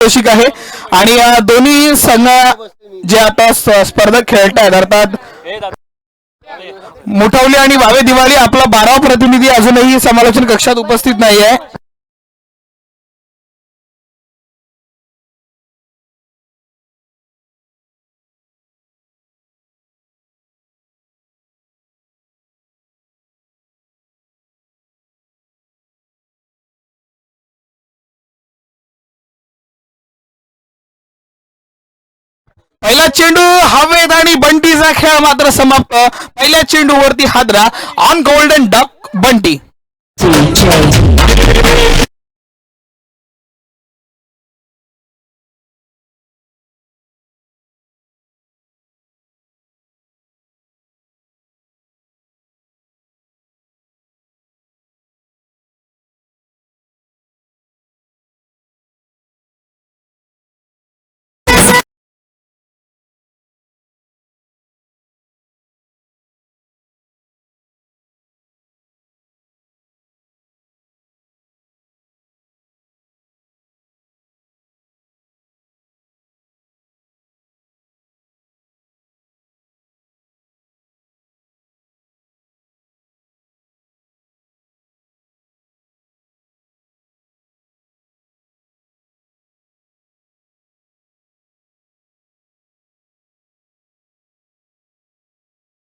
पारितोषिक आहे आणि या दोन्ही संघ जे आता स्पर्धक खेळत आहेत अर्थात मुठवली आणि वावे दिवाळी आपला 12वा प्रतिनिधी अजूनही समालोचन कक्षात उपस्थित नाही आहे. पहिला चेंडू हवेत आणि बंटीचा खेळ मात्र समाप्त. पहिल्या चेंडूवरती हादरा ऑन गोल्डन डक बंटी.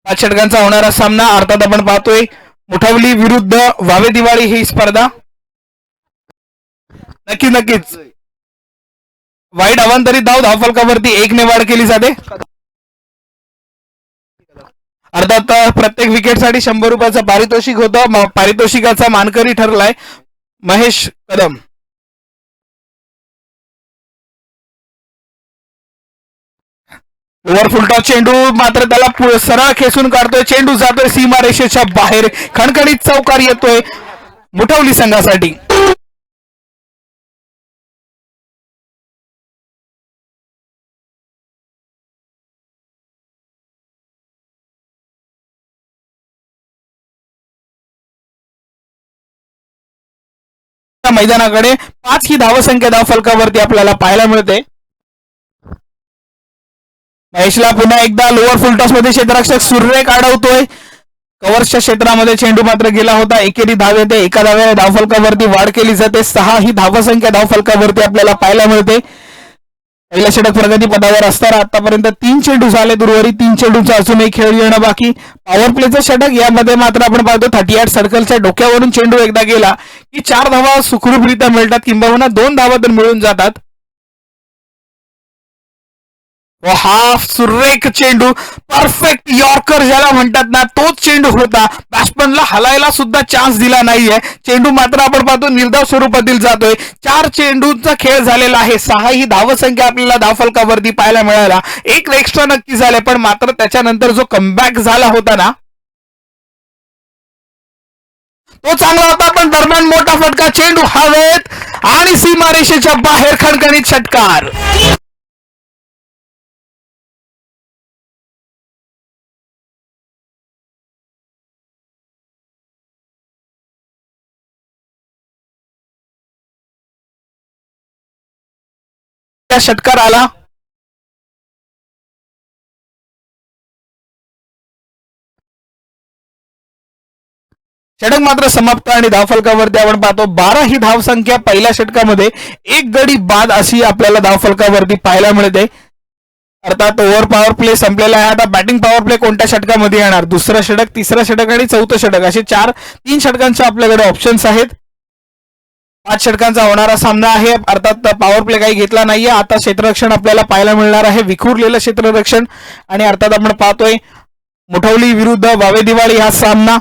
पाच षटकांचा होणारा सामना अर्थात आपण पाहतोय मुठवली विरुद्ध वावे दिवाळी ही स्पर्धा. नक्कीच वाईट अवांतरित धावफलकावरती 1 ने वाढ केली जाते. अर्थात प्रत्येक विकेटसाठी 100 रुपयाचं पारितोषिक होतं. पारितोषिकाचा मानकरी ठरलाय महेश कदम. ओव्हर फुलटॉस चेंडू मात्र त्याला सरळ खेचून काढतोय. चेंडू जातोय सीमारेषेच्या बाहेर. खणखणीत चौकार येतोय मुठवली संघासाठी. मैदानाकडे 5 ही धावसंख्या धावफलकावरती आपल्याला पाहायला मिळते. महेशला पुन्हा एकदा लोअर फुलटॉस मध्ये क्षेत्ररक्षक सुरेख अडवतोय. कव्हर्सच्या क्षेत्रामध्ये चेंडू मात्र गेला होता. एकेरी धाव येते. एका धाव्याने धावफलकावरती वाढ केली जाते. 6 ही धावसंख्या धावफलकावरती आपल्याला पाहायला मिळते. पहिल्या षटक प्रगती पदावर असताना आतापर्यंत 3 चेंडू झाले. उर्वरित 3 चेंडूचा अजूनही खेळ येणं बाकी. पॉवर प्लेचं षटक यामध्ये मात्र आपण पाहतो 38 सर्कलच्या डोक्यावरून चेंडू एकदा गेला की 4 धावा सुखरूपरित्या मिळतात किंबहुना 2 धावा तर मिळून जातात. हाफ सुरेख चेंडू परफेक्ट यॉर्कर ज्याला म्हणतात ना तोच चेंडू होता. बॅट्समनला हलायला सुद्धा चान्स दिला नाहीये. चेंडू मात्र आपण पाहतो निर्धाव स्वरूपातील जातोय. 4 चेंडूचा खेळ झालेला आहे. 6 ही धावसंख्या आपल्याला धावफलकावरती पाहायला मिळाला. एक एक्स्ट्रा नक्की झाले पण मात्र त्याच्यानंतर जो कमबॅक झाला होता ना तो चांगला होता. पण दरम्यान मोठा फटका. चेंडू हवेत आणि सीमारेषेच्या बाहेर. खणखणीत षटकार. षटकार आला. षटक मात्र समाप्त आणि धावफलकावरती आपण पाहतो 12 ही धावसंख्या पहिल्या षटकामध्ये. 1 गडी बाद अशी आपल्याला धावफलकावरती पाहायला मिळते. अर्थात ओव्हर पॉवर प्ले संपलेला आहे. आता बॅटिंग पॉवर प्ले कोणत्या षटकामध्ये येणार? दुसरं षटक, तिसरं षटक आणि चौथं षटक असे 3 षटकांचे आपल्याकडे ऑप्शन्स आहेत. 5 षटकांचा होणारा सामना आहे. अर्थात पॉवर प्ले काही घेतला नाहीये. आता क्षेत्ररक्षण आपल्याला पाहायला मिळणार आहे. विखुरलेलं क्षेत्ररक्षण आणि अर्थात आपण पाहतोय मुठवली विरुद्ध वावे दिवाळी हा सामना.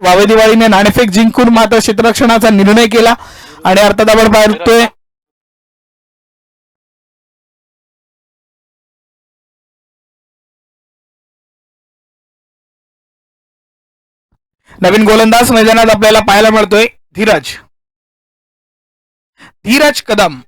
वावे दिवाळीने नाणेफेक जिंकून मात्र क्षेत्ररक्षणाचा निर्णय केला आणि अर्थात आपण पाहतोय नवीन गोलंदाज मैदानात आपल्याला पाहायला मिळतोय धीरज कदम.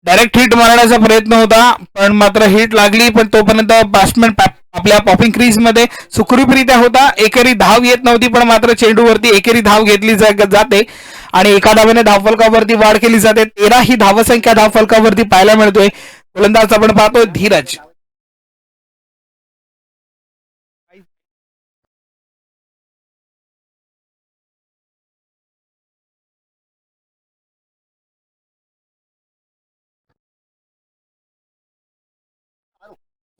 डायरेक्ट हिट मारण्याचा प्रयत्न होता, पण मात्र हिट लागली, पण तोपर्यंत बॅट्समॅन आपल्या पॉपिंग क्रीज मध्ये सुखरूपरित्या होता. एकेरी धाव येत नव्हती, पण मात्र चेंडूवरती एकेरी धाव घेतली जाते आणि एका धावेने धावफलकावरती वाढ केली जाते. 13 ही धावसंख्या धावफलकावरती पाहायला मिळतोय. गोलंदाज आपण पाहतोय धीरज.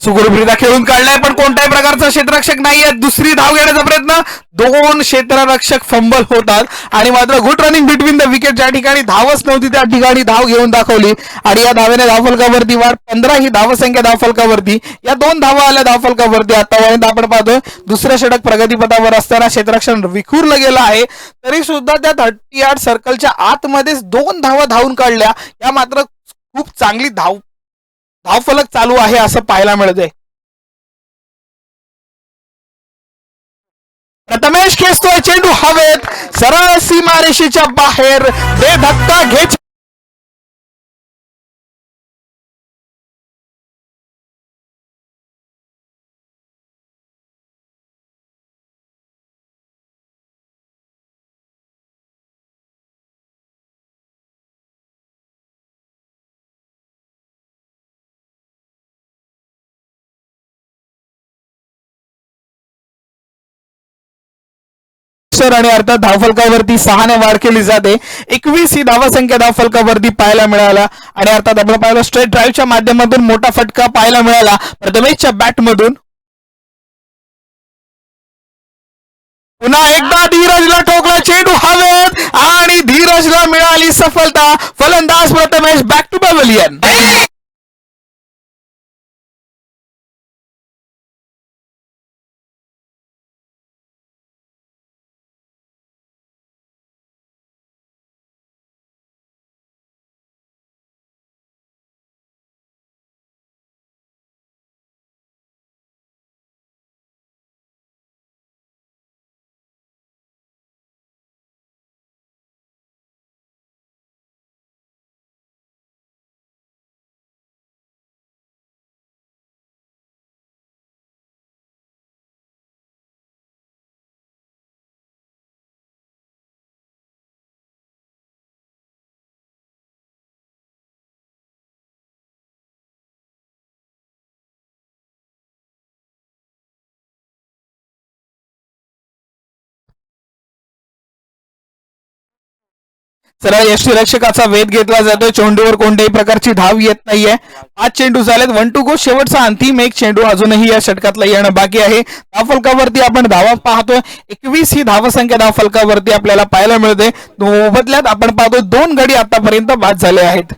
सुखरूपरित्या खेळून काढलाय, पण कोणत्याही प्रकारचा क्षेत्ररक्षक नाहीये. दुसरी धाव घेण्याचा प्रयत्न, 2 क्षेत्ररक्षक फंबल होतात आणि मात्र good running between the wicket. ज्या ठिकाणी धावच नव्हती त्या ठिकाणी धाव घेऊन दाखवली आणि या धावेने धावफलकावरती वाढ. 15 ही धावसंख्या धावफलकावरती, या 2 धावा आल्या धावफलकावरती. आतापर्यंत आपण पाहतोय दुसऱ्या षटक प्रगतीपथावर असताना क्षेत्ररक्षण विखुरलं गेलं आहे, तरी सुद्धा त्या 38 सर्कलच्या आतमध्येच 2 धावा धावून काढल्या. या मात्र खूप चांगली धावफलक चालू आहे असं पाहायला मिळतंय. प्रथमेश खेचतोय चेंडू हवेत, सरळ सीमारेषेच्या बाहेर बेधक्का घेत आणि अर्थात धावफलकावरती 6 ने वाढ केली जाते. 21 ही धावसंख्या धावफलकावरती पाहायला मिळाला आणि अर्थात आपण पाहिलं स्ट्रेट ड्राईव्हच्या माध्यमातून मोठा फटका पाहायला मिळाला प्रथमेशच्या बॅटमधून. पुन्हा एकदा धीरजला ठोकला चेंडू हवेत आणि धीरजला मिळाली सफलता. फलंदाज प्रथमेश बॅक टू पॅव्हलियन. सरळ यष्टीरक्षकाचा वेध घेतला जातोय. चेंडूवर कोणत्याही प्रकारची धाव येत नाहीये. 5 चेंडू झालेत, 1 टू गो. शेवटचा अंतिम एक चेंडू अजूनही या षटकातला येणं बाकी आहे. धावफलकावरती आपण धावा पाहतोय. 21 ही धावसंख्या धावफलकावरती आपल्याला पाहायला मिळते. मोबदल्यात आपण पाहतो 2 गडी आतापर्यंत बाद झाले आहेत.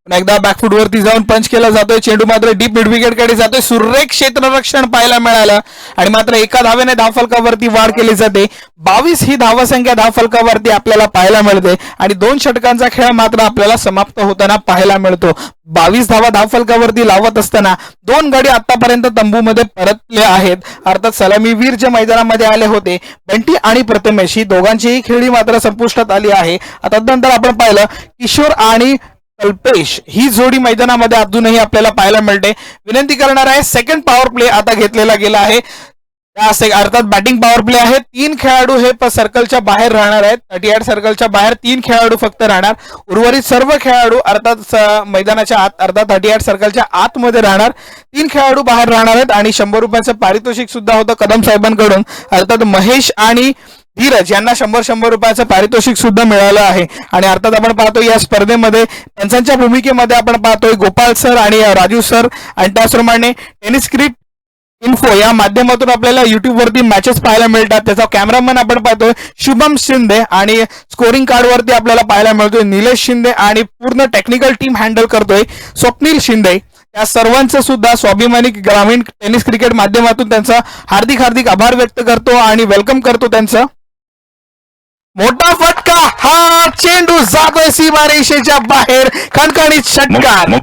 एकदा बॅकफुटवरती जाऊन पंच केला जातोय. चेंडू मात्र डीप मिड विकेटकडे जातोय. सुरेख क्षेत्ररक्षण पाहायला मिळालं आणि मात्र एका धावेने धावफलकावरती वाढ केली जाते. 22 ही धावसंख्या धावफलकावरती आपल्याला पाहायला मिळते आणि 2 षटकांचा खेळ मात्र आपल्याला समाप्त होताना पाहायला मिळतो. 22 धावा धावफलकावरती लावत असताना 2 गडी आतापर्यंत तंबूमध्ये परतले आहेत. अर्थात सलामीवीर जे मैदानामध्ये आले होते बंटी आणि प्रथमेश, ही दोघांचीही खेळी मात्र संपुष्टात आली आहे. आता नंतर आपण पाहिलं किशोर आणि कल्पेश ही जोडी मैदानामध्ये अजूनही आपल्याला पाहायला मिळते. विनंती करणार आहे सेकंड पॉवर प्ले आता घेतलेला गेला आहे. अर्थात बॅटिंग पॉवर प्ले आहे. 3 खेळाडू हे सर्कलच्या बाहेर राहणार आहेत. 38 सर्कलच्या बाहेर 3 खेळाडू फक्त राहणार. उर्वरित सर्व खेळाडू अर्थात मैदानाच्या आत अर्थात 38 सर्कलच्या आतमध्ये राहणार. 3 खेळाडू बाहेर राहणार आहेत आणि 100 रुपयाचं पारितोषिक सुद्धा होतं कदम साहेबांकडून. अर्थात महेश आणि धीरज यांना 100 रुपयाचं पारितोषिक सुद्धा मिळालं आहे. आणि अर्थात आपण पाहतो या स्पर्धेमध्ये पंचांच्या भूमिकेमध्ये आपण पाहतोय गोपाल सर आणि राजू सर आणि त्याचप्रमाणे टेनिस स्क्रिप्ट इन्फो या माध्यमातून आपल्याला युट्यूब वरती मॅचेस पाहायला मिळतात. त्याचा कॅमेरामॅन आपण पाहतोय शुभम शिंदे आणि स्कोरिंग कार्ड वरती आपल्याला पाहायला मिळतोय निलेश शिंदे आणि पूर्ण टेक्निकल टीम हँडल करतोय स्वप्नील शिंदे. या सर्वांचं सुद्धा स्वाभिमानी ग्रामीण टेनिस क्रिकेट माध्यमातून त्यांचा हार्दिक आभार व्यक्त करतो आणि वेलकम करतो त्यांचं. मोठा फटका, हा चेंडू जातोय सीमारेषेच्या बाहेर. खणखणीत षटकार.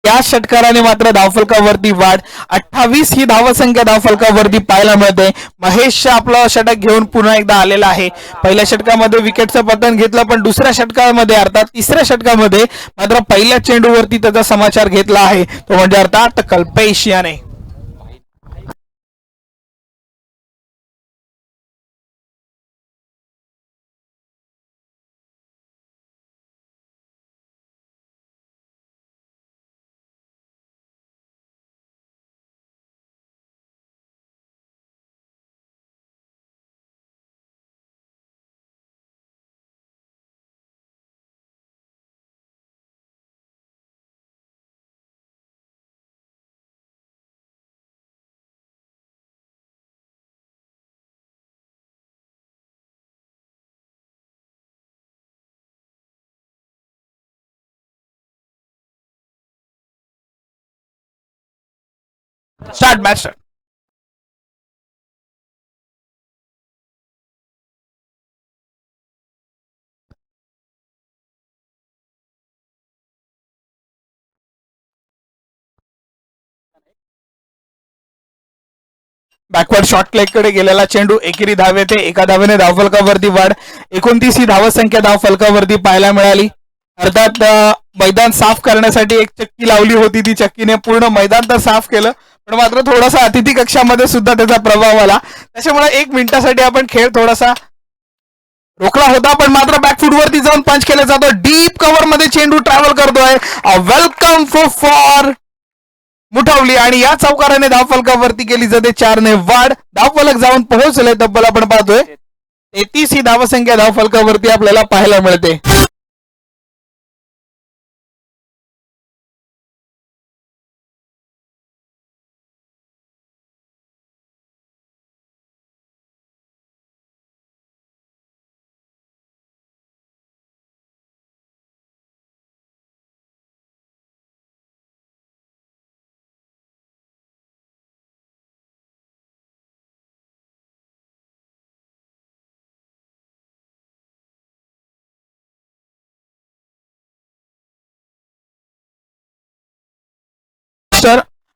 या षटकाराने मात्र धावफलकावरती वाढ 28 ही धावसंख्या धावफलकावरती पाहायला मिळते. महेश आपलं षटक घेऊन पुन्हा एकदा आलेला आहे. पहिल्या षटकामध्ये विकेटचं पतन घेतलं, पण दुसऱ्या षटकामध्ये अर्थात तिसऱ्या षटकामध्ये मात्र पहिल्या चेंडूवरती त्याचा समाचार घेतला आहे, तो म्हणजे अर्थात कल्पेश याने. Start match start. Backward shot कडे गेलेला चेंडू एकेरी धाव येते. एका धावेने धावफलकावरती वाढ 29 ही धावसंख्या धावफलकावरती पाहायला मिळाली. अर्थात मैदान साफ करण्यासाठी एक चक्की लावली होती, ती चक्कीने पूर्ण मैदान तर साफ केलं, पण मात्र थोडासा अतिथी कक्षामध्ये सुद्धा त्याचा प्रभाव आला. त्याच्यामुळे 1 मिनिटासाठी आपण खेळ थोडासा रोखला होता, पण मात्र बॅकफूट वरती जाऊन पंच केला जातो. डीप कव्हर मध्ये चेंडू ट्रॅव्हल करतोय. वेलकम फॉर मुठवली आणि या चौकाराने धावफलकावरती केली जाते 4 वाढ. धावफलक जाऊन पोहोचले तब्बल आपण पाहतोय 33 ही धावसंख्या धावफलकावरती आपल्याला पाहायला मिळते.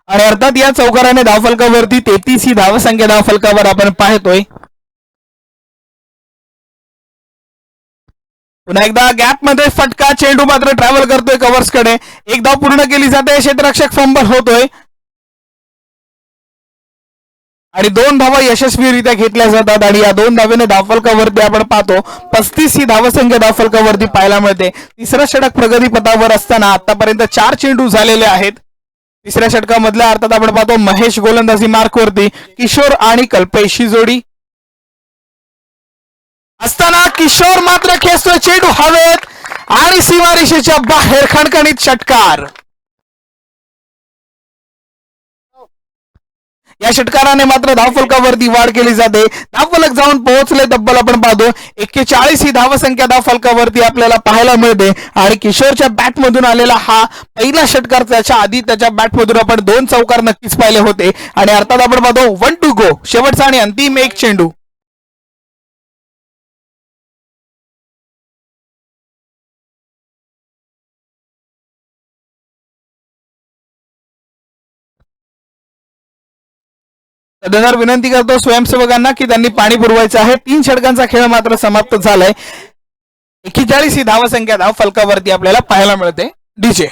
आणि अर्थात या चौकाराने धावफलकावरती 33 ही धावसंख्या धावफलकावर आपण पाहतोय. पुन्हा एकदा गॅप मध्ये फटका, चेंडू मात्र ट्रॅव्हल करतोय कव्हर्स कडे. एक धाव पूर्ण केली जाते. क्षेत्ररक्षक फंबल होतोय आणि 2 धावा यशस्वीरित्या घेतल्या जातात आणि या 2 धावेने धावफलकावरती आपण पाहतो 35 ही धावसंख्या धावफलकावरती पाहायला मिळते. तिसरं षटक प्रगतीपथावर असताना आतापर्यंत 4 चेंडू झालेले आहेत. तिसऱ्या षटकामधल्या अर्थात आपण पाहतो महेश गोलंदाजी मार्कवरती, किशोर आणि कल्पेशची जोडी असताना किशोर मात्र खेचतोय चेंडू हवेत आणि सीमारेषेच्या बाहेर खणखणीत षटकार. या षटकाराने मात्र धावफलकावरती वाढ केली जाते. धावफलक जाऊन पोहोचले तब्बल आपण पाहतो 41 ही धावसंख्या धावफलकावरती आपल्याला पाहायला मिळते आणि किशोरच्या बॅटमधून आलेला हा पहिला षटकार, त्याच्या आधी त्याच्या बॅटमधून आपण 2 चौकार नक्कीच पाहिले होते आणि अर्थात आपण पाहतो 1 टू गो, शेवटचा आणि अंतिम एक चेंडू. सदनावर विनंती करतो स्वयंसेवकांना की त्यांनी पाणी पुरवायचं आहे. 3 षटकांचा खेळ मात्र समाप्त झालाय. 41 ही धावसंख्या धावफलकावरती आपल्याला पाहायला मिळते. डीजे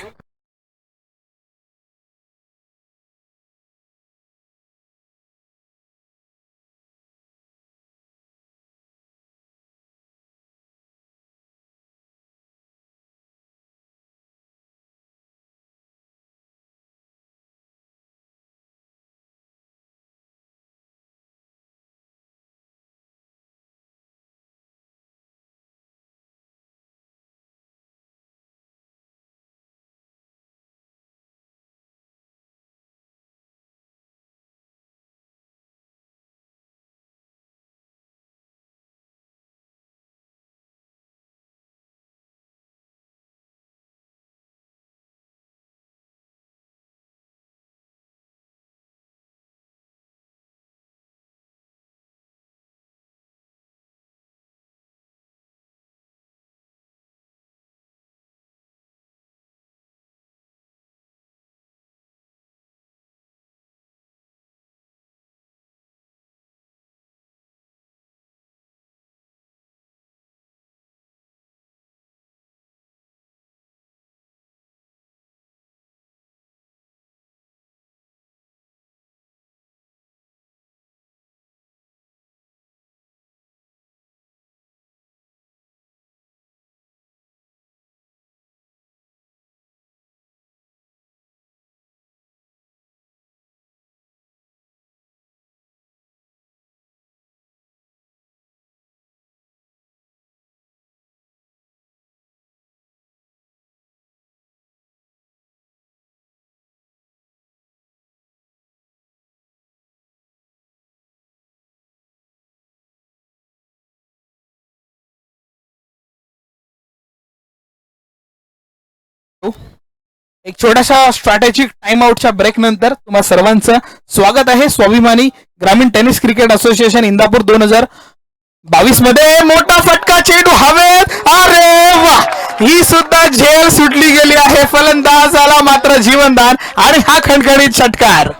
एक छोटासा स्ट्रॅटेजिक टाइम आउटच्या ब्रेक नंतर तुम्हा सर्वांचं स्वागत आहे स्वाभिमानी ग्रामीण टेनिस क्रिकेट असोसिएशन इंदापूर 2022 मध्ये. मोठा फटका, चेंडू हवेत, अरे वा, ही सुद्धा झेल सुटली गेली आहे. फलंदाजाला मात्र जीवनदान आणि हा खणखणीत षटकार.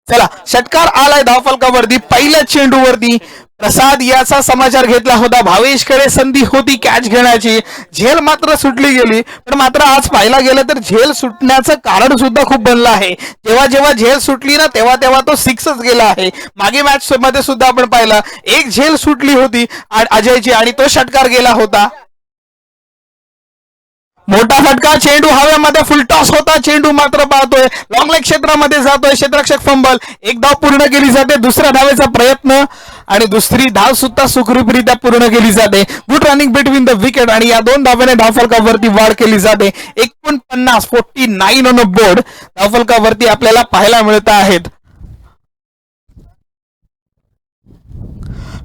चला, षटकार आलाय धावफलकावरती. पहिल्या चेंडूवरती प्रसाद याचा समाचार घेतला होता. भावेशकडे संधी होती कॅच घेण्याची, झेल मात्र सुटली गेली. पण मात्र आज पाहायला गेलं तर झेल सुटण्याचं कारण सुद्धा खूप बनलं आहे. जेव्हा जेव्हा झेल सुटली ना तेव्हा तेव्हा तो सिक्सच गेला आहे. मागे मॅच मध्ये सुद्धा आपण पाहिलं, एक झेल सुटली होती अजयची आणि तो षटकार गेला होता. मोठा फटका, चेंडू हवेमध्ये, फुलटॉस होता. चेंडू मात्र पाहतोय लॉंग लेग क्षेत्रामध्ये जातोय. क्षेत्ररक्षक फंबल. एक धाव पूर्ण केली जाते. दुसऱ्या धावेचा प्रयत्न आणि दुसरी धाव सुद्धा सुखरूपरित्या पूर्ण केली जाते. Good running between the wicket आणि या दोन धावेने धावफलकावरती वाढ केली जाते. 49 ऑन बोर्ड धावफलकावरती आपल्याला पाहायला मिळत आहेत.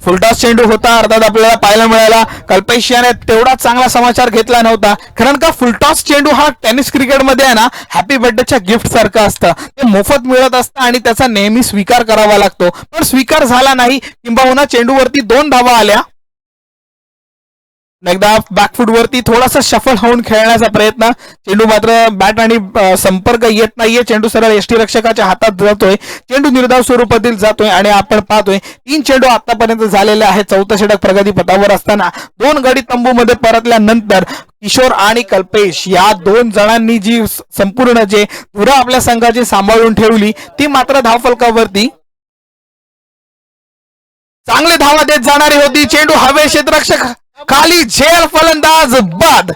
फुलटॉस चेंडू होता, अर्थात आपल्याला पाहायला मिळाला. कल्पेश याने तेवढा चांगला समाचार घेतला नव्हता, कारण का फुलटॉस चेंडू हा टेनिस क्रिकेटमध्ये आहे ना हॅपी बर्थडेच्या गिफ्ट सारखं असतं. ते मोफत मिळत असतं आणि त्याचा नेहमी स्वीकार करावा लागतो. पण स्वीकार झाला नाही, किंबहुना चेंडूवरती 2 धावा आल्या. एकदा बॅकफूट वरती थोडासा शफल होऊन खेळण्याचा प्रयत्न. चेंडू मात्र बॅट आणि संपर्क येत नाहीये. चेंडू सरळ यष्टीरक्षकाच्या हातात जातोय. चेंडू निर्धाव स्वरूपातील जातोय आणि आपण पाहतोय 3 चेंडू आतापर्यंत झालेले आहेत. 4थं षटक प्रगतीपथावर असताना 2 गडी तंबूमध्ये परतल्यानंतर किशोर आणि कल्पेश या 2 जणांनी जी संपूर्ण जे धुरा आपल्या संघाची सांभाळून ठेवली ती मात्र धावफलकावरती चांगले धावा देत जाणारी होती. चेंडू हवे, क्षेत्ररक्षक खाली, झेल, फलंदाज बाद.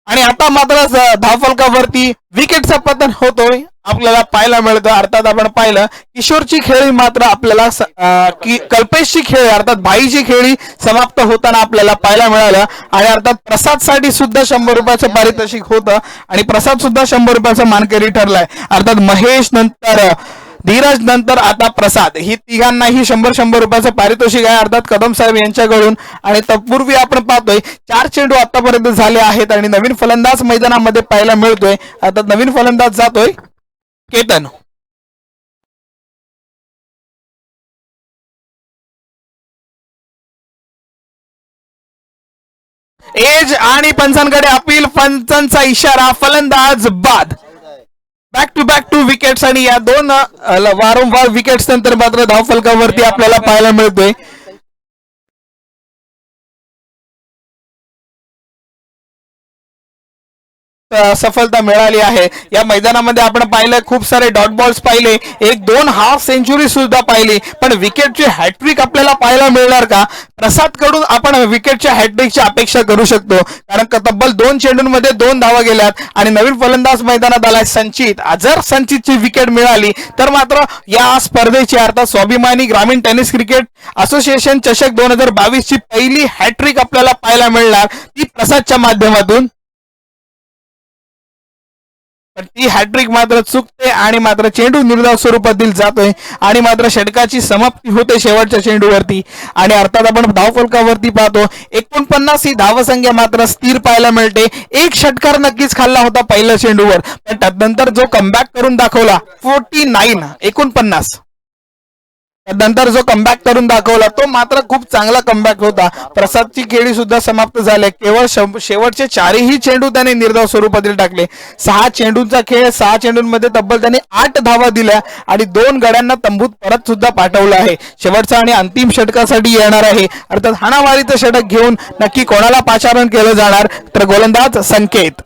आणि आता मात्र धावफलकावरती विकेटचं पतन होतोय आपल्याला पाहायला मिळतं. अर्थात आपण पाहिलं किशोरची खेळी मात्र आपल्याला कल्पेशची खेळी अर्थात भाईची खेळी समाप्त होताना आपल्याला पाहायला मिळालं. आणि अर्थात प्रसादसाठी सुद्धा 100 रुपयाचं पारितोषिक होतं आणि प्रसाद सुद्धा 100 रुपयाचा मानकरी ठरलाय. अर्थात महेश नंतर धीरज नंतर आता प्रसाद, ही तिघांनाही 100 रुपयाचं पारितोषिक आहे अर्थात कदम साहेब यांच्याकडून. आणि तत्पूर्वी आपण पाहतोय 4 चेंडू आतापर्यंत झाले आहेत आणि नवीन फलंदाज मैदानामध्ये पाहायला मिळतोय. आता नवीन फलंदाज जातोय केतन. एज आणि पंचांकडे अपील, पंचांचा इशारा, फलंदाज बाद. बॅक टू विकेट्स आणि या 2 वारंवार विकेट्स नंतर मात्र धावफलकावरती आपल्याला पाहायला मिळतोय सफलता मिळाली आहे. या मैदानामध्ये आपण पाहिलं खूप सारे डॉट बॉल्स पाहिले, 1-2 हाफ सेंचुरी सुद्धा पाहिली. पण विकेटची हॅट्रिक आपल्याला पाहायला मिळणार का? प्रसाद कडून आपण विकेटच्या हॅट्रिकची अपेक्षा करू शकतो, कारण तब्बल 2 चेंडूंमध्ये 2 धावा गेल्यात. आणि नवीन फलंदाज मैदानात आलाय संचित. जर संचितची विकेट मिळाली तर मात्र या स्पर्धेची अर्थात स्वाभिमानी ग्रामीण टेनिस क्रिकेट असोसिएशन चषक 2022 ची पहिली हॅट्रिक आपल्याला पाहायला मिळणार, ती प्रसादच्या माध्यमातून. पण ती हॅट्रिक मात्र चुकते आणि मात्र चेंडू निर्धाव स्वरूपातील जातोय आणि मात्र षटकाची समाप्ती होते शेवटच्या चेंडूवरती. आणि अर्थात आपण धावफलकावरती पाहतो 49 ही धावसंख्या मात्र स्थिर पाहायला मिळते. एक षटकार नक्कीच खाल्ला होता पहिल्या चेंडूवर, पण त्यानंतर जो कमबॅक करून दाखवला 49 नंतर जो कमबॅक करून दाखवला तो मात्र खूप चांगला कमबॅक होता. प्रसादची खेळी सुद्धा समाप्त झाले. केवळ शेवटचे 4ही चेंडू त्याने निर्धाव स्वरूपातील टाकले. 6 चेंडूंचा खेळ, 6 चेंडूंमध्ये तब्बल त्याने 8 धावा दिल्या आणि 2 गड्यांना तंबूत परत सुद्धा पाठवलं आहे. शेवटचा आणि अंतिम षटकासाठी येणार आहे. अर्थात हाणामारीचं षटक घेऊन नक्की कोणाला पाचारण केलं जाणार, तर गोलंदाज संकेत.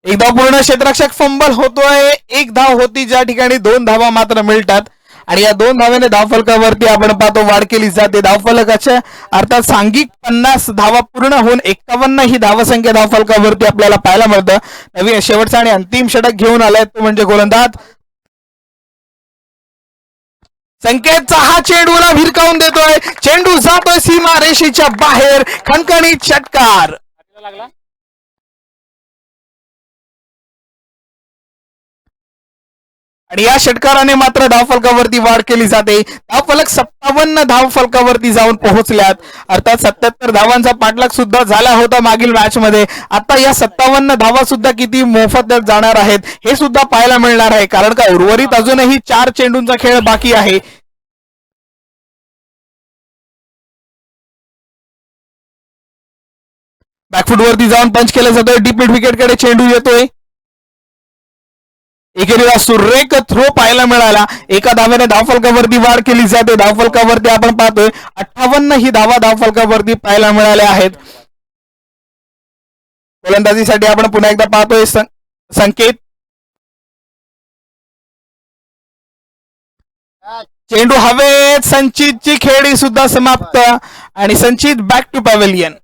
एक धाव पूर्ण, क्षेत्ररक्षक फंबल होतोय. एक धाव होती ज्या ठिकाणी 2 धावा मात्र मिळतात आणि या 2 धाव्याने धावफलकावरती आपण पाहतो वाढ केली जाते. धावफलकाच्या अर्थात सांघिक 50 धावा पूर्ण होऊन 51 ही धावसंख्या धावफलकावरती आपल्याला पाहायला मिळतं. नवीन शेवटचा आणि अंतिम षटक घेऊन आलाय तो म्हणजे गोलंदाज संकेतचा हा चेंडूला भिरकावून देतोय, चेंडू जातोय सीमा रेषेच्या बाहेर, खणखणीत षटकार. आणि या षटकाराने मात्र धावफलकावरती वाढ केली जाते. धावफलक 57 धावफलकावरती जाऊन पोहोचल्यात. अर्थात 77 धावांचा पाठलाग सुद्धा झाला होता मागील मॅच मध्ये. आता या 57 धावा सुद्धा किती मोफत जाणार आहेत हे सुद्धा पाहायला मिळणार आहे, कारण का उर्वरित अजूनही 4 चेंडूंचा खेळ बाकी आहे. बॅकफुट वरती जाऊन पंच केला जातोय, डीप मिड विकेट कडे चेंडू येतोय. एकेरीला सुरेख थ्रो पाहायला मिळाला. एका धाव्याने धावफलकावरती वाढ केली जाते. धावफलकावरती आपण पाहतोय 58 ही धावा धावफलकावरती पाहायला मिळाल्या आहेत. गोलंदाजीसाठी आपण पुन्हा एकदा पाहतोय संकेत. चेंडू हवेत, संचितची खेळी सुद्धा समाप्त आणि संचित बॅक टू पॅव्हेलियन.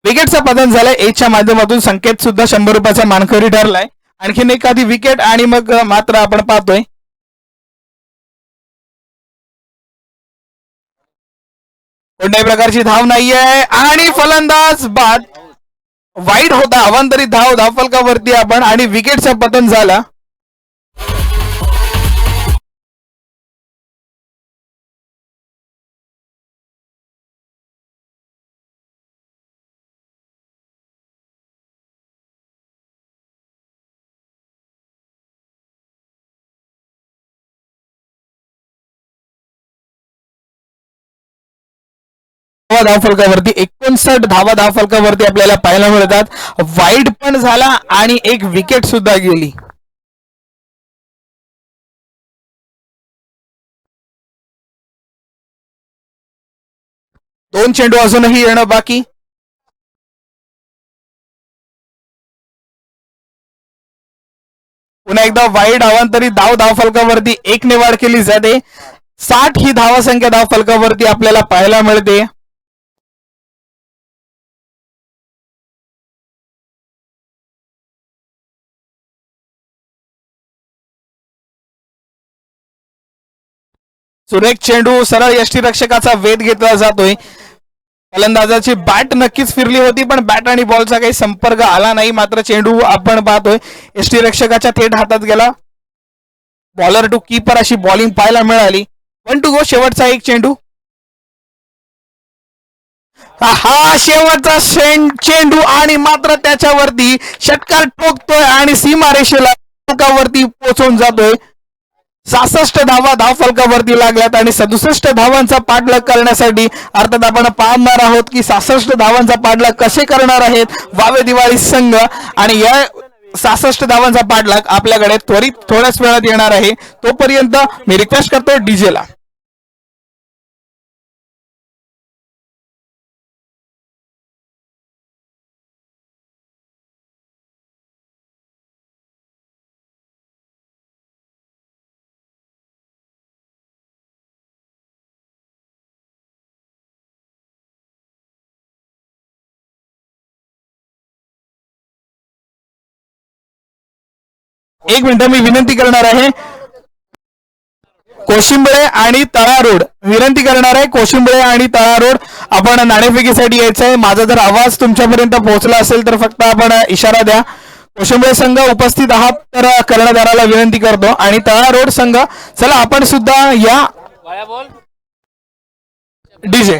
विकेटचं पतन झालंय. एच्या माध्यमातून संकेत सुद्धा 100 रुपयाचा मानकरी ठरलाय. आणखीन एखादी विकेट आणि मग मात्र आपण पाहतोय कोणत्याही प्रकारची धाव नाहीये आणि फलंदाज बाद. वाईट होता, अवांतरित धाव धावफलकावरती आपण आणि विकेटचं पतन झालं. धावफलकावरती 59 धावा धावफलकावरती आपल्याला पाहायला मिळतात. वाईड पण झाला आणि एक विकेट सुद्धा गेली. दोन चेंडू अजूनही येणं बाकी. पुन्हा एकदा वाईड अवांतरित धाव धावफलकावरती 1 ने वाढ केली जाते. 60 ही धावसंख्या धावफलकावरती आपल्याला पाहायला मिळते. सुरेख चेंडू सरळ यष्टीरक्षकाचा वेध घेतला जातोय. फलंदाजाची बॅट नक्कीच फिरली होती, पण बॅट आणि बॉलचा काही संपर्क आला नाही. मात्र चेंडू आपण पाहतोय यष्टीरक्षकाच्या थेट हातात गेला. बॉलर टू कीपर अशी बॉलिंग पाहायला मिळाली. 1 टू गो. शेवटचा एक चेंडू. हा शेवटचा चेंडू आणि मात्र त्याच्यावरती षटकार ठोकतोय आणि सीमारेषेला फलकावरती पोहोचून जातोय. 66 धावा धावफलकावरती लागल्यात आणि 67 धावांचा पाठलाग करण्यासाठी अर्थात आपण पाहणार आहोत की 66 धावांचा पाठलाग कसे करणार आहेत वावे दिवाळी संघ. आणि या 66 धावांचा पाठलाग आपल्याकडे त्वरित थोड्याच वेळात येणार आहे. तोपर्यंत मी रिक्वेस्ट करतो डीजेला. एक मिनिट मी विनंती करणार आहे. कोशिंबळे आणि तळा रोड विनंती करणार आहे. कोशिंबळे आणि तळा रोड आपण नाणेफेकीसाठी यायचं आहे. माझा जर आवाज तुमच्यापर्यंत पोहोचला असेल तर फक्त आपण इशारा द्या. कोशिंबळे संघ उपस्थित आहात तर कर्णधाराला विनंती करतो. आणि तळा रोड संघ चला आपण सुद्धा या. डीजे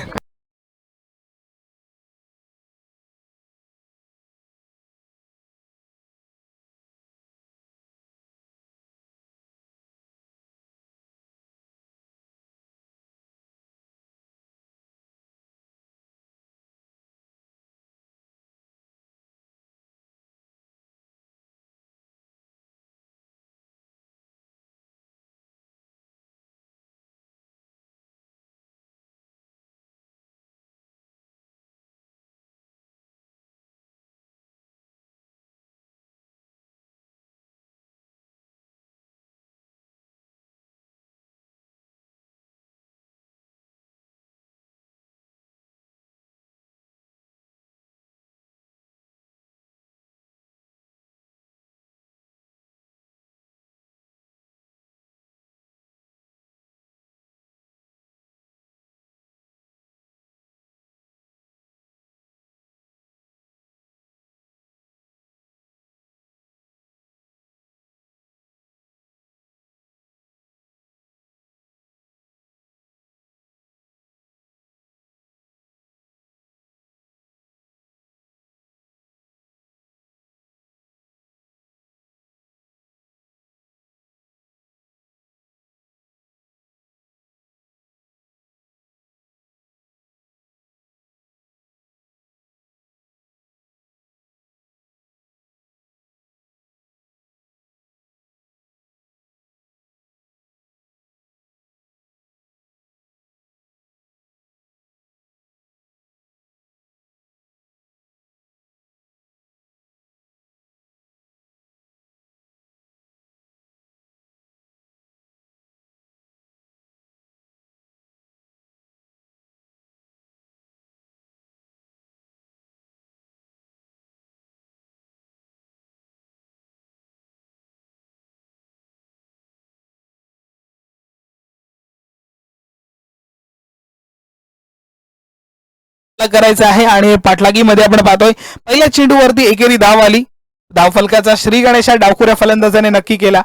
करायचं आहे आणि पाठलागीमध्ये आपण पाहतोय पहिल्या चेंडूवरती एकेरी धाव आली. धावफलकाचा श्री गणेश डावखुऱ्या फलंदाजाने नक्की केला.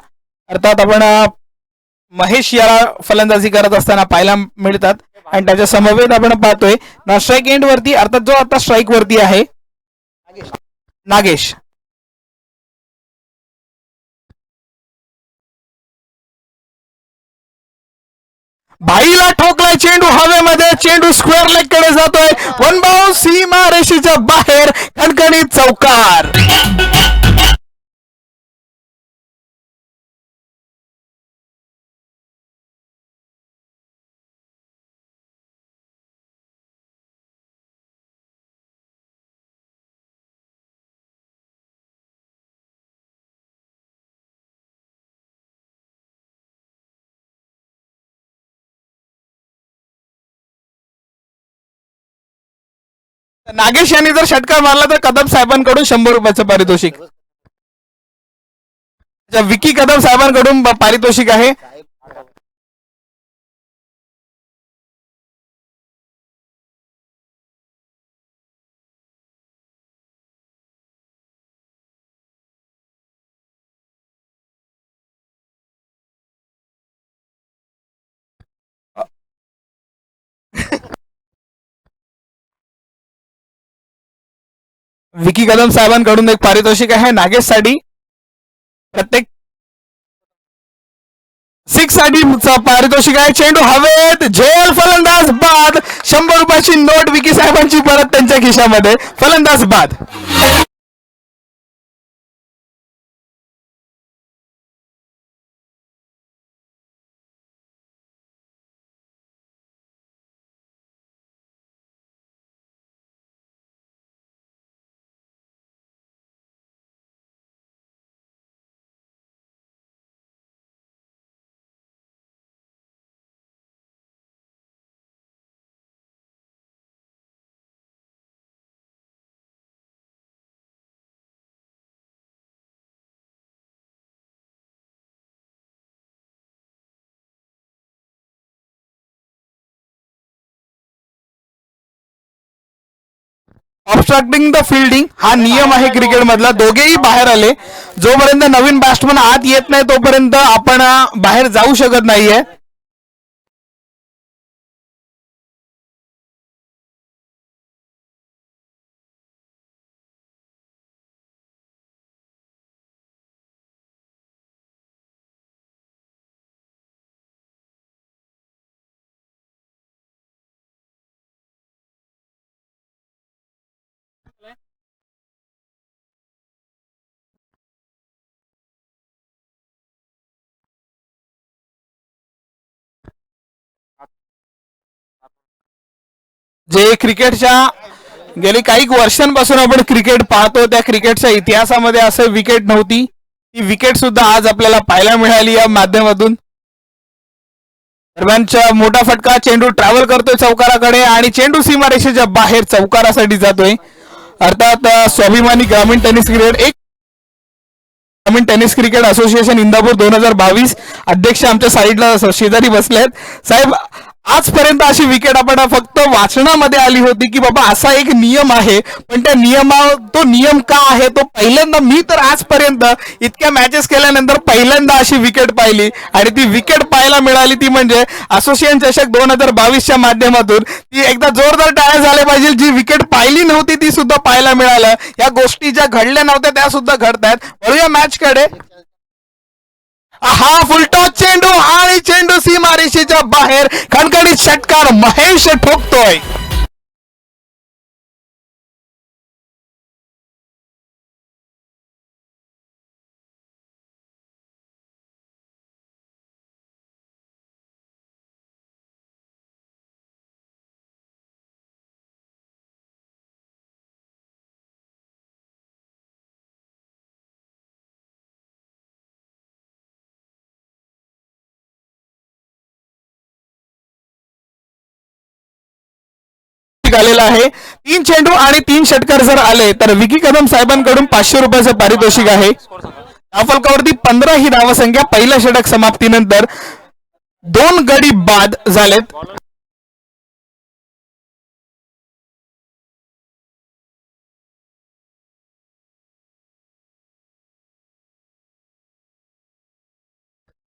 अर्थात आपण महेश याला फलंदाजी करत असताना पाहायला मिळतात आणि त्याच्या समवेत आपण पाहतोय ना स्ट्राईक एंड वरती अर्थात जो आता स्ट्राईक वरती आहे नागेश. भाईला ठोकलाय चेंडू हवेमध्ये. चेंडू स्क्वेअर लेग कडे जातोय. वन बाउंस सीमा रेषेच्या बाहेर. खणखणीत चौकार. नागेश यांनी जर षटकार मारला तर कदम साहेबांकडून 100 रुपयाचं पारितोषिक. विकी कदम साहेबांकडून पारितोषिक आहे. विकी कदम साहेबांकडून एक पारितोषिक आहे नागेश साठी. प्रत्येक 6 साठी पारितोषिक आहे. चेंडू हवेत. झेल फलंदाज बाद. 100 रुपयाची नोट विकी साहेबांची परत त्यांच्या खिशामध्ये. फलंदाज बाद. ऑब्स्ट्रक्टिंग द फिल्डिंग हा नियम आहे क्रिकेट मधला. दोघेही बाहेर आले. जोपर्यंत नवीन बॅट्समन आत येत नाही तोपर्यंत आपण बाहेर जाऊ शकत नाहीये. जे क्रिकेटच्या गेली काही वर्षांपासून आपण क्रिकेट पाहतो त्या क्रिकेटच्या इतिहासामध्ये असं विकेट नव्हती. ती विकेट सुद्धा आज आपल्याला पाहायला मिळाली या माध्यमातून. दरम्यानचा मोठा फटका. चेंडू ट्रॅव्हल करतोय चौकाराकडे आणि चेंडू सीमारेषेच्या बाहेर चौकारासाठी जातोय. अर्थात स्वाभिमानी ग्रामीण टेनिस क्रिकेट ग्रामीण टेनिस क्रिकेट असोसिएशन इंदापूर 2022 अध्यक्ष आमच्या साईडला शेजारी बसलेत. साहेब आजपर्यंत अशी विकेट आपण फक्त वाचनामध्ये आली होती की बाबा असा एक नियम आहे पण त्या तो नियम का आहे तो पहिल्यांदा मी तर आजपर्यंत इतक्या मॅचेस केल्यानंतर पहिल्यांदा अशी विकेट पाहिली आणि ती विकेट पाहायला मिळाली ती म्हणजे असोसिएशन चषक 2022च्या माध्यमातून. ती एकदा जोरदार टाळ्या झाल्या पाहिजे. जी विकेट पाहिली नव्हती ती सुद्धा पाहायला मिळालं. या गोष्टी ज्या घडल्या नव्हत्या त्या सुद्धा घडतायत. वळूया मॅच कडे. हा फुलटॉस चेंडू आणि चेंडू सीमारेषेच्या बाहेर. खणखणीत षटकार. महेश ठोकतोय. आलेला आहे. 3 चेंडू आणि 3 षटकार जर आले तर विकी कदम साहेबांकडून 500 रुपयाचं पारितोषिक आहे. धावफलकावरती 15 ही धावसंख्या. पहिल्या षटक समाप्तीनंतर 2 गडी बाद झालेत.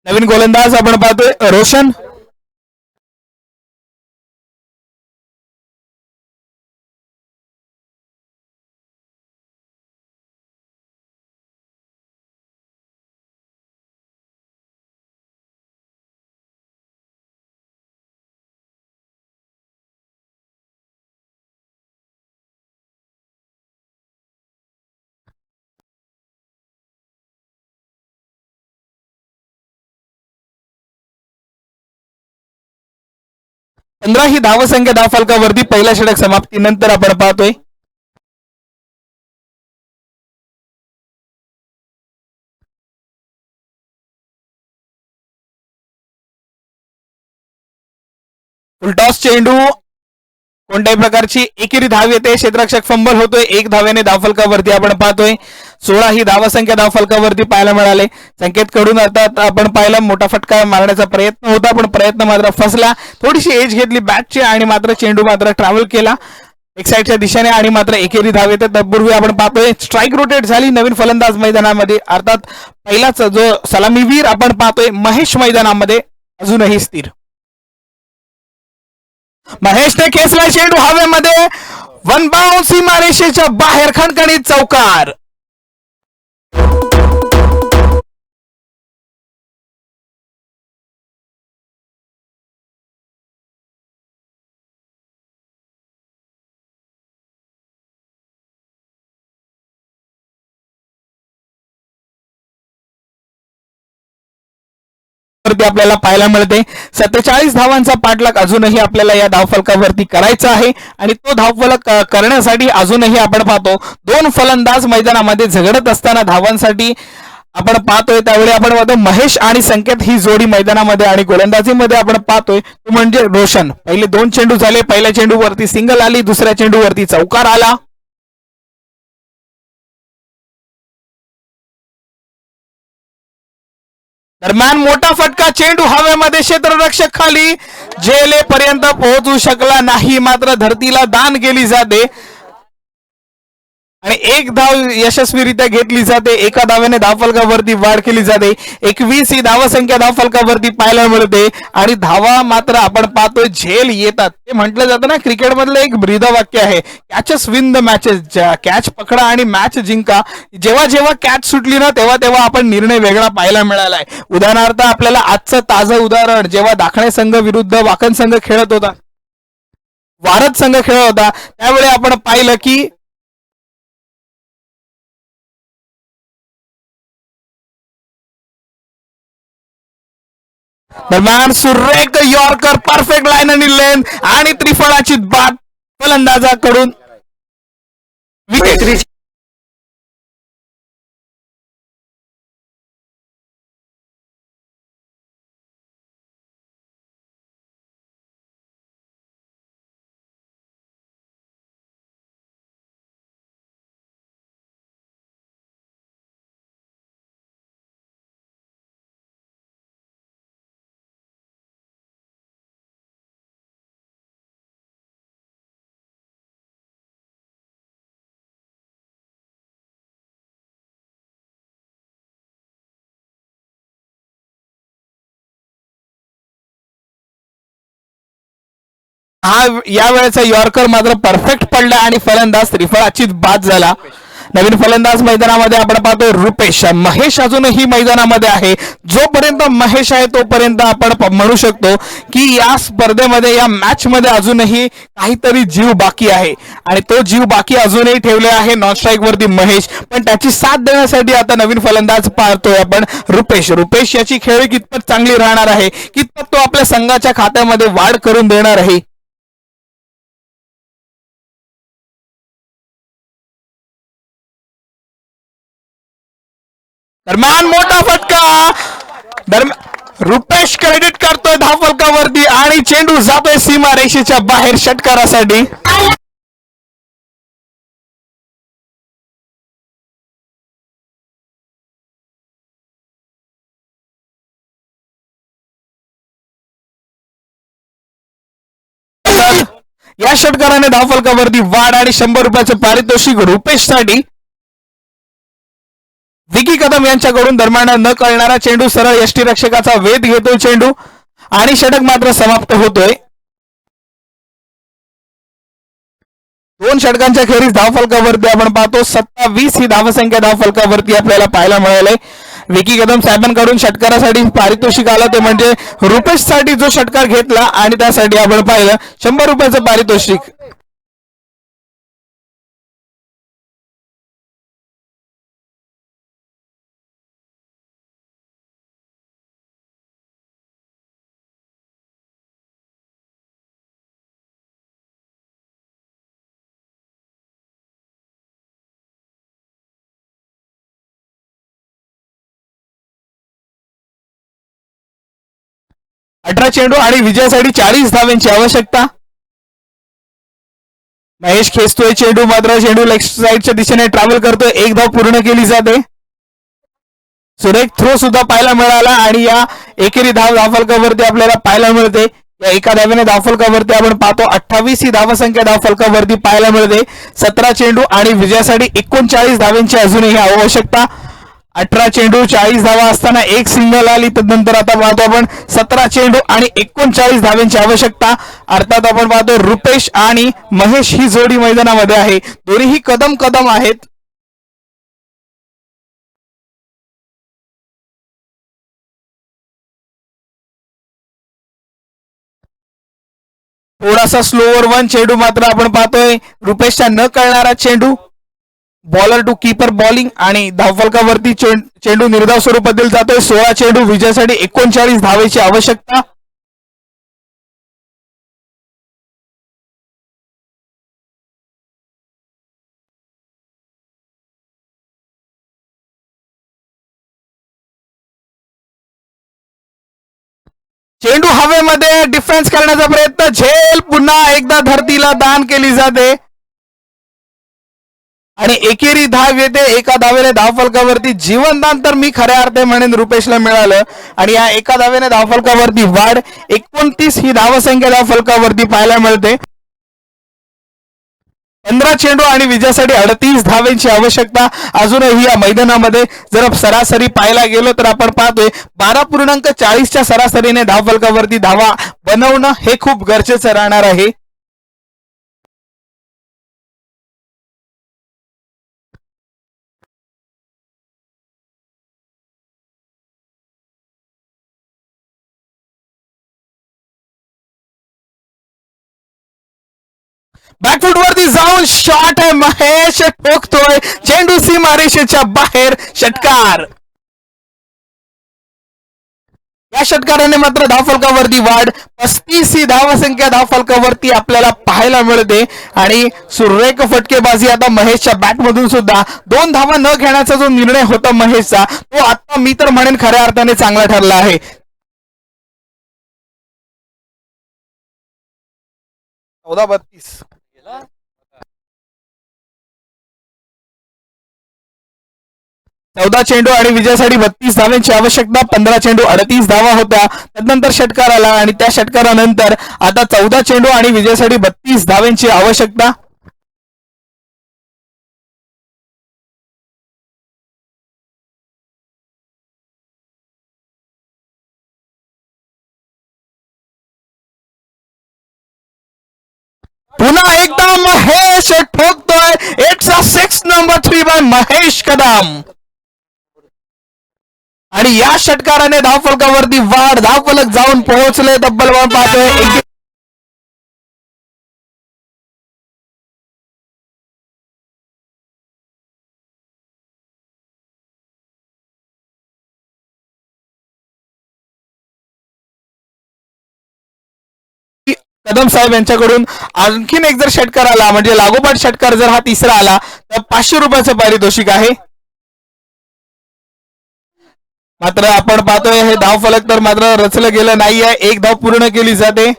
नवीन गोलंदाज आपण पाहतोय रोशन. पंधरा ही धावसंख्या धावफलकावरती पहिल्या षटक समाप्तीनंतर आपण पाहतोय. फुलटॉस चेंडू, कोणत्याही प्रकारची एकेरी धाव येते, क्षेत्ररक्षक फंबल होतोय, एक धाव्याने धावफलकावरती आपण पाहतोय. 16 ही धावसंख्या धावफलकावरती पाहायला मिळाले. संकेत कडून आता आपण पाहिला मोठा फटका मारण्याचा प्रयत्न होता, पण प्रयत्न मात्र फसला. थोडीशी एज घेतली बॅटची आणि मात्र चेंडू मात्र ट्रॅव्हल केला एक साईडच्या दिशेने आणि मात्र एकेरी धाव येते. तत्पूर्वी आपण पाहतोय स्ट्राईक रोटेट झाली नवीन फलंदाज मैदानामध्ये, अर्थात पहिलाच जो सलामीवीर आपण पाहतोय महेश मैदानामध्ये अजूनही स्थिर. महेशने खेचला चेंडू हवेमध्ये, वन बाउंड सीमारेषेच्या बाहेर, खणखणीत चौकार. आपल्याला पाहायला मिळते 47 धावांचा पाठलाग अजूनही आपल्याला या धावफलकावरती करायचा आहे आणि तो धावफलक करण्यासाठी अजूनही आपण पाहतो दोन फलंदाज मैदानामध्ये झगडत असताना धावांसाठी आपण पाहतोय. त्यावेळी आपण पाहतो महेश आणि संकेत ही जोडी मैदानामध्ये आणि गोलंदाजीमध्ये आपण पाहतोय तो म्हणजे रोशन. पहिले दोन चेंडू झाले, पहिल्या चेंडूवरती सिंगल आली, दुसऱ्या चेंडूवरती चौकार आला. दरम्यान मोठा फटका, चेंडू हवेमध्ये, क्षेत्ररक्षक खाली, झेलेपर्यंत पोहोचू शकला नाही, मात्र धरतीला दान केली जाते आणि एक धाव यशस्वीरित्या घेतली जाते. एका धाव्याने धावफलकावरती वाढ केली जाते. 21 ही धावसंख्या धावफलकावरती पाहायला मिळते आणि धावा मात्र आपण पाहतोय झेल येतात. ते म्हटलं जातं ना क्रिकेटमधलं एक ब्रीद वाक्य आहे, catches win the matches. Catch पकडा आणि मॅच जिंका. जेव्हा जेव्हा कॅच सुटली ना तेव्हा तेव्हा आपण निर्णय वेगळा पाहायला मिळालाय. उदाहरणार्थ आपल्याला आजचं ताजं उदाहरण जेव्हा दाखणे संघ विरुद्ध वाकण संघ खेळत होता, वारद संघ खेळत होता, त्यावेळी आपण पाहिलं की दरम्यान सुरेख यॉर्कर, परफेक्ट लाईन आणि लेंथ आणि त्रिफळाची बाद फलंदाजाकडून विकेट. हा या वेळेचा यॉर्कर मात्र परफेक्ट पडला आणि फलंदाज त्रिफळाचीत बाद झाला. नवीन फलंदाज मैदानामध्ये आपण पाहतो रुपेश. महेश अजूनही मैदानामध्ये आहे. जोपर्यंत महेश आहे तोपर्यंत आपण म्हणू शकतो की या स्पर्धेमध्ये या मॅच मध्ये अजूनही काहीतरी जीव बाकी आहे आणि तो जीव बाकी अजूनही ठेवले आहे नॉन स्ट्राईक वरती महेश. पण त्याची साथ देण्यासाठी आता नवीन फलंदाज पाहतोय आपण रुपेश. रुपेश याची खेळी कितपत चांगली राहणार आहे, कितपत तो आपल्या संघाच्या खात्यामध्ये वाढ करून देणार आहे. दरम्यान मोठा फटका, रुपेश क्रेडिट करतोय धावफलकावरती आणि चेंडू जातोय सीमा रेषेच्या बाहेर षटकारासाठी. या षटकाराने धावफलकावरती वाढ आणि 100 रुपयाचे पारितोषिक रुपेश साठी. विकी कदम यांच्याकडून दरम्यान न कळणारा चेंडू सरळ यष्टीरक्षकाचा वेध घेतोय चेंडू आणि षटक मात्र समाप्त होतोय. 2 षटकांच्या खेरीज धावफलकावरती आपण पाहतो 27 ही धावसंख्या धावफलकावरती आपल्याला पाहायला मिळाले. विकी कदम साहेबांकडून षटकारासाठी पारितोषिक आलं ते म्हणजे रुपेश साठी जो षटकार घेतला आणि त्यासाठी आपण पाहिलं 100 रुपयाचं पारितोषिक. अठरा चेंडू आणि विजयासाठी 40 धावांची आवश्यकता. महेश खेचतोय चेंडू मात्र चेंडू लेफ्ट साईडच्या दिशेने ट्रॅव्हल करतोय. एक धाव पूर्ण केली जाते. सुरेख थ्रो सुद्धा पाहायला मिळाला आणि या एकेरी धावफलकावरती आपल्याला पाहायला मिळते. या एका धावेने धावफलकावरती आपण पाहतो 28 ही धावसंख्या धावफलकावरती पाहायला मिळते. 17 चेंडू आणि विजयासाठी 39 धावांची अजूनही आवश्यकता. 18 चेंडू 40 धावा असताना एक सिंगल आली. तदनंतर आता पाहतो आपण 17 चेंडू आणि 39 धावांची आवश्यकता. अर्थात आपण पाहतो रुपेश आणि महेश ही जोडी मैदानामध्ये आहे. दोन्हीही कदम कदम आहेत. थोडासा स्लोवर वन चेंडू मात्र आपण पाहतोय रुपेशचा न कळणारा चेंडू. बॉलर टू कीपर बॉलिंग आणि धावफलकावरती चेंडू निर्धाव स्वरूपातील जातोय. 16 चेंडू विजयासाठी 39 धावेची आवश्यकता. चेंडू हवेमध्ये डिफेन्स करण्याचा प्रयत्न. झेल पुन्हा एकदा धरतीला दान केली जाते आणि एकेरी धाव येते. एका धावेने धावफलकावरती जीवनदान तर मी खऱ्या अर्थे म्हणेन रुपेशला मिळालं आणि या एका धावेने धावफलकावरती वाढ. 29 ही धावसंख्या धावफलकावरती पाहायला मिळते. 15 चेंडू आणि विजयासाठी 38 धावेंची आवश्यकता. अजूनही या मैदानामध्ये जर सरासरी पाहायला गेलो तर आपण पाहतोय 12.40च्या सरासरीने धावफलकावरती धावा बनवणं हे खूप गरजेचं राहणार आहे. बॅकफुट वरती जाऊन शॉट आहे. महेश ठोकतोय चेंडू सीमारेषेच्या बाहेर. षटकार. या षटकाराने मात्र धावफलकावरती वाढ. 35 ही धावसंख्या धावफलकावरती आपल्याला पाहायला मिळते आणि सुरेख फटकेबाजी आता महेशच्या बॅटमधून सुद्धा. 2 धावा न घेण्याचा जो निर्णय होता महेशचा तो आता मी तर म्हणेन खऱ्या अर्थाने चांगला ठरला आहे. 14-32 14 चेंडू आणि विजयासाठी 32 धावांची आवश्यकता. 15 चेंडू 38 धावा होत्या. त्यानंतर षटकार आला आणि त्या षटकारानंतर आता 14 चेंडू आणि विजयासाठी 32 धावांची आवश्यकता. पुन्हा एकदा महेश ठोकतोय. It's a 6 number 3 by Mahesh Kadam आणि या षटकाराने धावफलकावरती वाढ. धावफलक जाऊन पोहोचले तब्बल पाहतोय कदम साहेब यांच्याकडून आणखीन एक जर षटकार आला म्हणजे लागोपाठ षटकार जर हा तिसरा आला तर 500 रुपयाचं पारितोषिक आहे. मात्र आपण पाहतोय हे धावफलक तर मात्र रचलं गेलं नाहीये. एक धाव पूर्ण केली जाते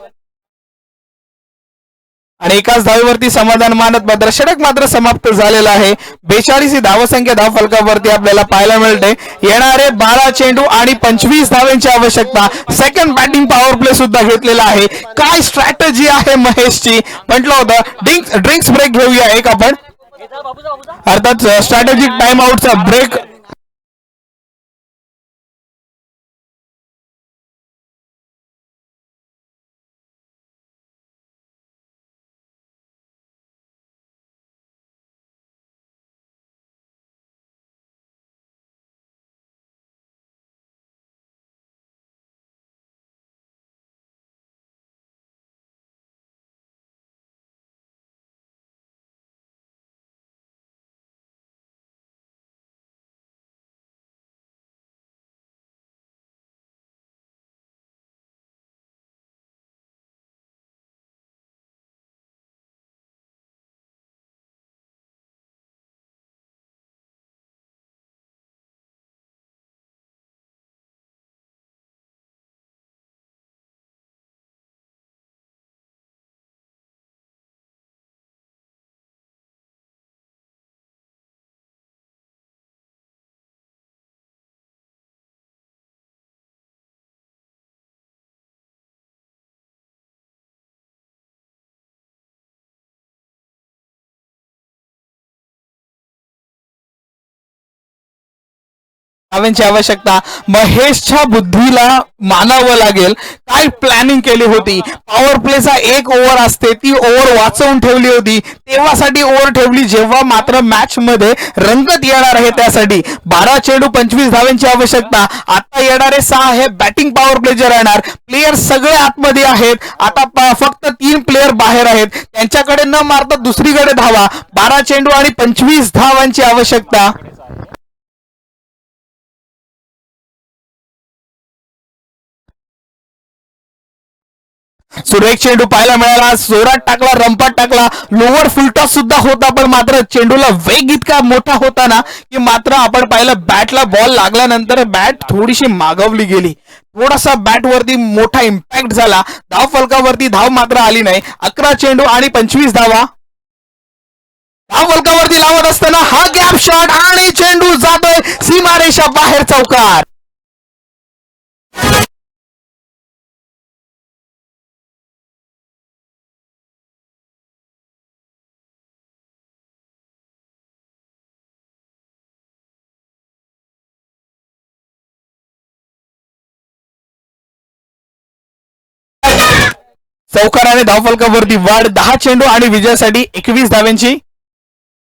आणि एकाच धावेवरती समाधान मानत मात्र षटक मात्र समाप्त झालेला आहे. 42 ही धावसंख्या धावफलकावरती आपल्याला पाहायला मिळते. येणारे 12 चेंडू आणि 25 धावांची आवश्यकता. सेकंड बॅटिंग पॉवर प्ले सुद्धा घेतलेला आहे. काय स्ट्रॅटेजी आहे महेशची. म्हटलं होतं ड्रिंक्स ब्रेक घेऊया एक आपण. अर्थात स्ट्रॅटेजिक टाइम आउटचा ब्रेक धावांची आवश्यकता. महेशच्या बुद्धीला मानावं लागेल, काय प्लॅनिंग केली होती. पॉवर प्लेचा एक ओव्हर असते, ती ओव्हर वाचवून ठेवली होती. तेव्हासाठी ओव्हर ठेवली जेव्हा मात्र मॅच मध्ये रंगत येणार आहे. त्यासाठी 12 चेंडू 25 धावांची आवश्यकता. आता येणारे 6 हे बॅटिंग पॉवर प्ले जे राहणार. प्लेयर सगळे आतमध्ये आहेत. आता फक्त 3 प्लेयर बाहेर आहेत. त्यांच्याकडे न मारता दुसरीकडे धावा. 12 चेंडू आणि 25 धावांची आवश्यकता. सुरेख चेंडू पाहायला मिळाला. जोरात टाकला, रंपात टाकला. लोअर फुलटॉस सुद्धा होता, पण मात्र चेंडूला वेग इतका मोठा होता ना की मात्र आपण पाहिलं बॅटला बॉल लागल्यानंतर बॅट थोडीशी मागवली गेली. थोडासा बॅट वरती मोठा इम्पॅक्ट झाला. धाव फलकावरती धाव मात्र आली नाही. 11 चेंडू आणि 25 धावा. धाव फलकावरती लावत असताना हा गॅप शॉट आणि चेंडू जातोय सीमारेषा बाहेर चौकार. चौकाराने धावफलकावरती वाढ. 10 चेंडू आणि विजयासाठी 21 धाव्यांची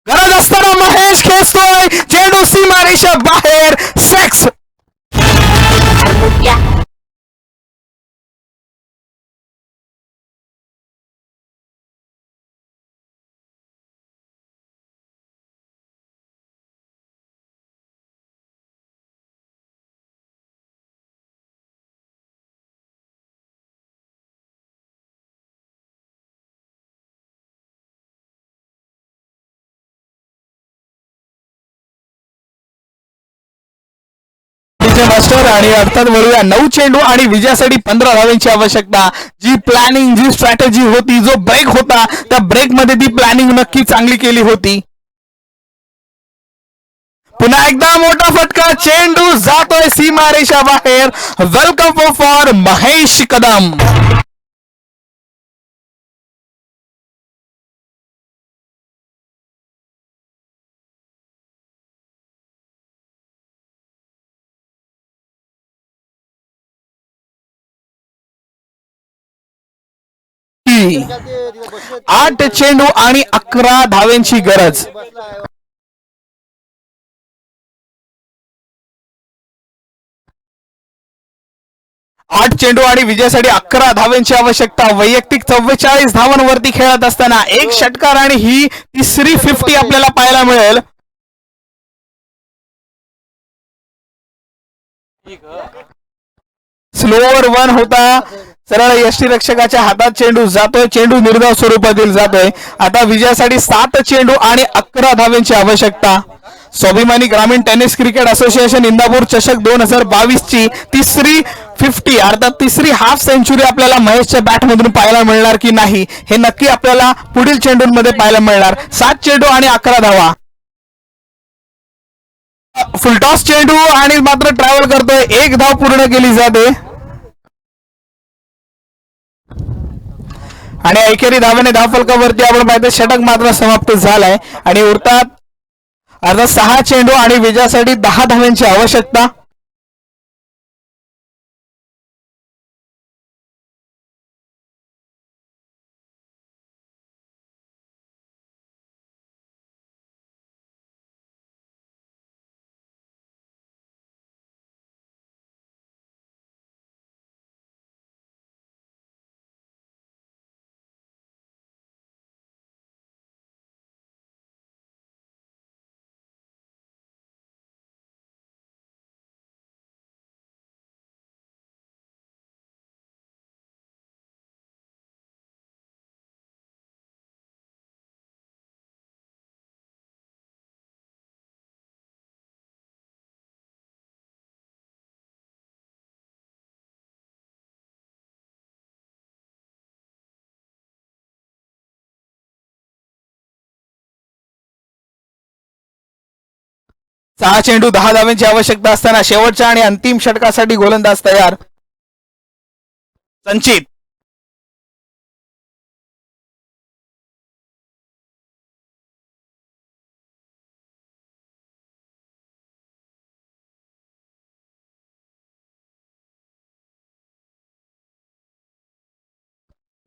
गरज असताना महेश खेचतोय चेंडू सीमारेषा बाहेर. सेक्स. मास्टर आणि अर्थात वळूया 9 चेंडू आणि विजयासाठी 15 धावांची आवश्यकता. जी प्लॅनिंग, जी स्ट्रॅटेजी होती, जो ब्रेक होता, त्या ब्रेक मध्ये ती प्लॅनिंग नक्की चांगली केली होती. पुन्हा एकदा मोठा फटका. चेंडू जातोय सीमारेषा बाहेर. Welcome for Mahesh Kadam. की 8 चेंडू आणि 11 धाव्यांची गरज. 8 चेंडू आणि विजयासाठी 11 धाव्यांची आवश्यकता. वैयक्तिक 44 धावांवरती खेळत असताना एक षटकार आणि ही तिसरी 50 आपल्याला पाहायला मिळेल. स्लोवर वन होता. सरळ यष्टीरक्षकाच्या हातात चेंडू जातोय. चेंडू निर्धाव स्वरूपातील जातोय. आता विजयासाठी 7 चेंडू आणि 11 धाव्यांची आवश्यकता. स्वाभिमानी ग्रामीण टेनिस क्रिकेट असोसिएशन इंदापूर चषक 2022 ची तिसरी 50 अर्थात तिसरी हाफ सेंचुरी आपल्याला महेशच्या बॅटमधून पाहायला मिळणार की नाही हे नक्की आपल्याला पुढील चेंडूंमध्ये पाहायला मिळणार. 7 चेंडू आणि 11 धावा. फुलटॉस चेंडू आणि मात्र ट्रॅव्हल करतोय. एक धाव पूर्ण केली जाते आणि एकेरी धाव्याने धावफलकावरती आपण पाहतो षटक मात्र समाप्त झालाय आणि उरतात अर्थात 6 चेंडू आणि विजयासाठी 10 धाव्यांची आवश्यकता. सहा चेंडू 10 धाव्यांची आवश्यकता असताना शेवटच्या आणि अंतिम षटकासाठी गोलंदाज तयार. संचित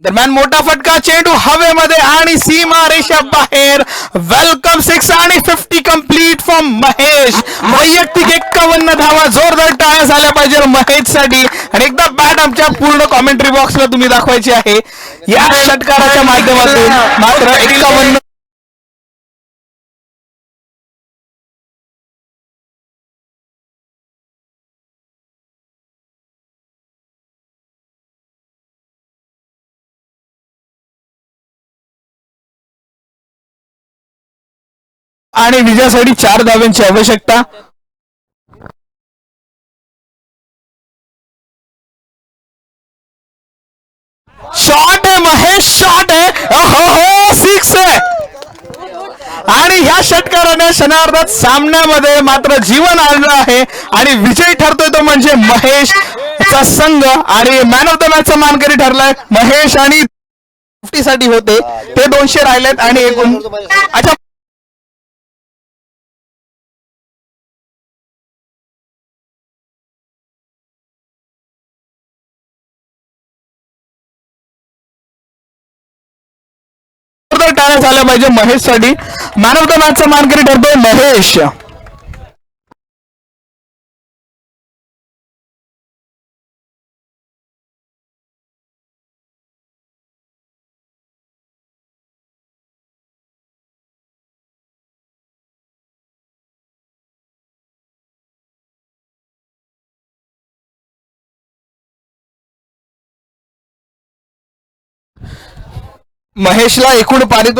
दरम्यान मोठा फटका, चेंडू हवेमध्ये आणि सीमा रेषा बाहेर. वेलकम 6 आणि 50 कंप्लीट फ्रॉम महेश. वैयक्तिक 51 धावा. जोरदार टाळ्या झाल्या पाहिजे महेश साठी. आणि एकदा बॅट आमच्या पूर्ण कॉमेंट्री बॉक्सला तुम्ही दाखवायची आहे. या षटकाराच्या माध्यमातून मात्र 51 आणि विजयासाठी 4 धाव्यांची आवश्यकता. शॉट आहे महेश, शॉट आहे. हो 6 आहे. आणि ह्या षटकाराने क्षणार्धात सामन्यामध्ये मात्र जीवन आणलं आहे आणि विजयी ठरतोय तो म्हणजे महेश चा संघ. आणि मॅन ऑफ द मॅच चा मानकरी ठरलाय महेश. आणि 50 साठी होते ते 200 राहिलेत. आणि एकूण अच्छा टाळ्या झाल्या पाहिजे महेश साठी. मॅन ऑफ द मॅच चा मानकरी ठरतोय महेश. महेशला एकूण पारितोषिक